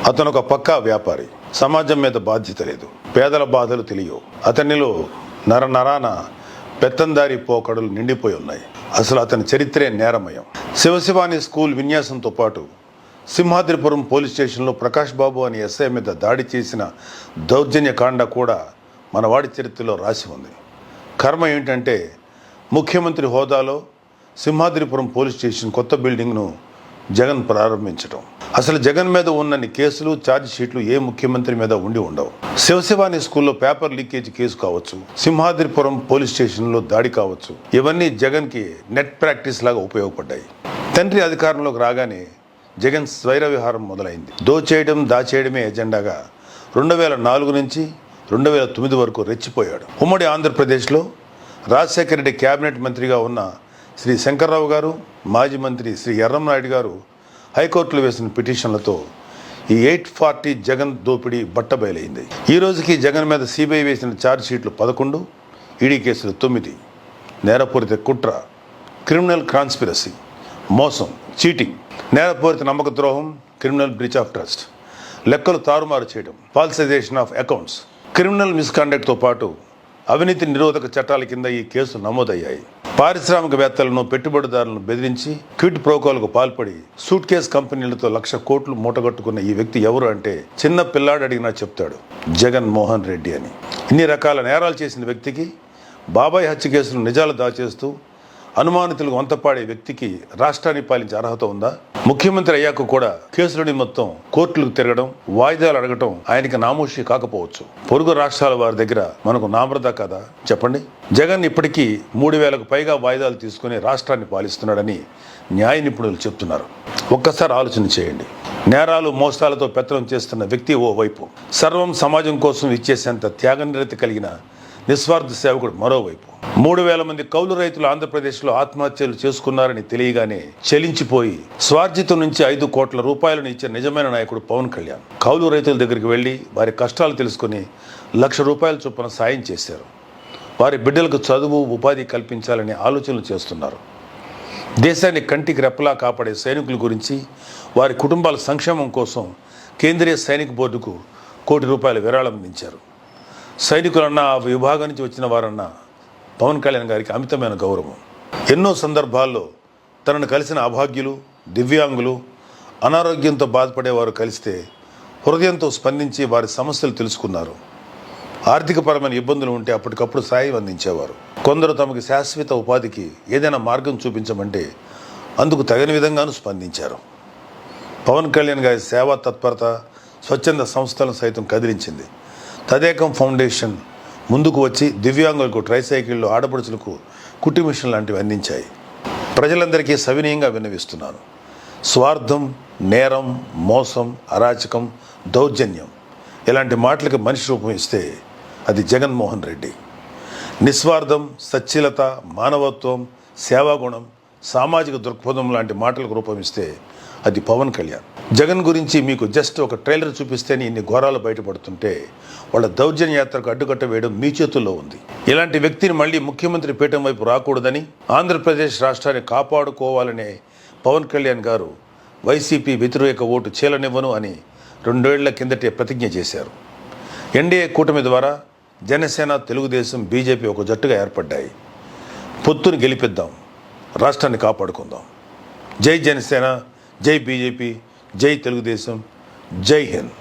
అతను ఒక పక్కా వ్యాపారి. సమాజం మీద బాధ్యత లేదు. పేదల బాధలు తెలియవు. అతనిలో నరనరాన పెత్తందారి పోకడలు నిండిపోయి ఉన్నాయి. అసలు అతని చరిత్రే నేరమయం. శివశివాని స్కూల్ విన్యాసంతో పాటు సింహాద్రిపురం పోలీస్ స్టేషన్లో ప్రకాష్ బాబు అనే ఎస్ఐ మీద దాడి చేసిన దౌర్జన్యకాండ కూడా మన వాడి చరిత్రలో రాసి ఉంది. కర్మ ఏంటంటే ముఖ్యమంత్రి హోదాలో సింహాద్రిపురం పోలీస్ స్టేషన్ కొత్త బిల్డింగ్ను జగన్ ప్రారంభించడం. అసలు జగన్ మీద ఉన్నన్ని కేసులు, ఛార్జ్ షీట్లు ఏ ముఖ్యమంత్రి మీద ఉండి ఉండవు. శివశివాని స్కూల్లో పేపర్ లీకేజ్ కేసు కావచ్చు, సింహాద్రిపురం పోలీస్ స్టేషన్లో దాడి కావచ్చు, ఇవన్నీ జగన్కి నెట్ ప్రాక్టీస్ లాగా ఉపయోగపడ్డాయి. తండ్రి అధికారంలోకి రాగానే జగన్ స్వైర విహారం మొదలైంది. దోచేయడం, దాచేయడమే ఎజెండాగా 2004 నుంచి 2009 వరకు రెచ్చిపోయాడు. ఉమ్మడి ఆంధ్రప్రదేశ్లో రాజశేఖర రెడ్డి కేబినెట్ మంత్రిగా ఉన్న శ్రీ శంకర్రావు గారు, మాజీ మంత్రి శ్రీ ఎర్రంనాయుడు గారు హైకోర్టులో వేసిన పిటిషన్లతో ఈ 840 జగన్ దోపిడీ బట్టబయలైంది. ఈ రోజుకి జగన్ మీద సిబిఐ వేసిన ఛార్జ్ షీట్లు 11, ఈడీ కేసులు 9. నేరపూరిత కుట్ర, క్రిమినల్ కాన్స్పిరసీ, మోసం, చీటింగ్, నేరపూరిత నమ్మక ద్రోహం, క్రిమినల్ బ్రీచ్ ఆఫ్ ట్రస్ట్, లెక్కలు తారుమారు చేయడం, ఫాల్సిజేషన్ ఆఫ్ అకౌంట్స్, క్రిమినల్ మిస్కాండక్ట్తో పాటు అవినీతి నిరోధక చట్టాల కింద ఈ కేసులు నమోదయ్యాయి. పారిశ్రామికవేత్తలను, పెట్టుబడిదారులను బెదిరించి క్విడ్ ప్రోకోలకు పాల్పడి సూట్ కేస్ కంపెనీలతో 1,00,000 కోట్లు మూటగట్టుకున్న ఈ వ్యక్తి ఎవరు అంటే చిన్న పిల్లాడు అడిగినా చెప్తాడు, జగన్ మోహన్ రెడ్డి అని. ఇన్ని రకాల నేరాలు చేసిన వ్యక్తికి, బాబాయ్ హత్య కేసులు నిజాలు దాచేస్తూ అనుమానితులకు వంతపాడే వ్యక్తికి రాష్ట్రాన్ని పాలించే అర్హత ఉందా? ముఖ్యమంత్రి అయ్యాక కూడా కేసులని మొత్తం కోర్టులకు తిరగడం, వాయిదాలు అడగటం ఆయనకి నామోషి కాకపోవచ్చు. పొరుగు రాష్ట్రాల వారి దగ్గర మనకు నామృదా కదా చెప్పండి. జగన్ ఇప్పటికీ 3,000కు పైగా వాయిదాలు తీసుకుని రాష్ట్రాన్ని పాలిస్తున్నాడని న్యాయ నిపుణులు చెప్తున్నారు. ఒక్కసారి ఆలోచన చేయండి. నేరాలు, మోసాలతో పెత్తనం చేస్తున్న వ్యక్తి ఓవైపు, సర్వం సమాజం కోసం ఇచ్చేసేంత త్యాగనిరతి కలిగిన నిస్వార్థ సేవకుడు మరోవైపు. 3,000 మంది కౌలు రైతులు ఆంధ్రప్రదేశ్లో ఆత్మహత్యలు చేసుకున్నారని తెలియగానే చలించిపోయి స్వార్జితం నుంచి 5 కోట్ల రూపాయలను ఇచ్చే నిజమైన నాయకుడు పవన్ కళ్యాణ్. కౌలు రైతుల దగ్గరికి వెళ్ళి వారి కష్టాలు తెలుసుకుని 1,00,000 రూపాయల చొప్పున సాయం చేశారు. వారి బిడ్డలకు చదువు, ఉపాధి కల్పించాలనే ఆలోచనలు చేస్తున్నారు. దేశాన్ని కంటికి రెప్పలా కాపాడే సైనికుల గురించి, వారి కుటుంబాల సంక్షేమం కోసం కేంద్రీయ సైనిక బోర్డుకు ₹1 కోటి విరాళం అందించారు. సైనికులన్నా, ఆ విభాగం నుంచి వచ్చిన వారన్నా పవన్ కళ్యాణ్ గారికి అమితమైన గౌరవం. ఎన్నో సందర్భాల్లో తనను కలిసిన అభాగ్యులు, దివ్యాంగులు, అనారోగ్యంతో బాధపడేవారు కలిస్తే హృదయంతో స్పందించి వారి సమస్యలు తెలుసుకున్నారు. ఆర్థికపరమైన ఇబ్బందులు ఉంటే అప్పటికప్పుడు సాయం అందించేవారు. కొందరు తమకు శాశ్వత ఉపాధికి ఏదైనా మార్గం చూపించమంటే అందుకు తగిన విధంగానూ స్పందించారు. పవన్ కళ్యాణ్ గారి సేవా తత్పరత స్వచ్ఛంద సంస్థలను సైతం కదిలించింది. తదేకం ఫౌండేషన్ ముందుకు వచ్చి దివ్యాంగులకు ట్రైసైకిళ్ళు, ఆడపడుచులకు కుట్టి మిషన్ లాంటివి అందించాయి. ప్రజలందరికీ సవినయంగా విన్నవిస్తున్నాను. స్వార్థం, నేరం, మోసం, అరాచకం, దౌర్జన్యం ఇలాంటి మాటలకు మనిషి రూపం ఇస్తే అది జగన్మోహన్ రెడ్డి. నిస్వార్థం, సచ్చీలత, మానవత్వం, సేవాగుణం, సామాజిక దృక్పథం లాంటి మాటలకు రూపమిస్తే అది పవన్ కళ్యాణ్. జగన్ గురించి మీకు జస్ట్ ఒక ట్రైలర్ చూపిస్తేనే ఇన్ని ఘోరాలు బయటపడుతుంటే వాళ్ళ దౌర్జన్య యాత్రకు అడ్డుకట్ట వేయడం మీ చేతుల్లో ఉంది. ఇలాంటి వ్యక్తిని మళ్ళీ ముఖ్యమంత్రి పీఠం వైపు రాకూడదని, ఆంధ్రప్రదేశ్ రాష్ట్రాన్ని కాపాడుకోవాలనే పవన్ కళ్యాణ్ గారు వైసీపీ వ్యతిరేక ఓటు చీలనివ్వను అని 2 ఏళ్ల కిందటే ప్రతిజ్ఞ చేశారు. ఎన్డీఏ కూటమి ద్వారా జనసేన, తెలుగుదేశం, బీజేపీ ఒక జట్టుగా ఏర్పడ్డాయి. పొత్తుని గెలిపిద్దాం, రాష్ట్రాన్ని కాపాడుకుందాం. జై జనసేన, జై బీజేపీ, జై తెలుగుదేశం, జై హింద్.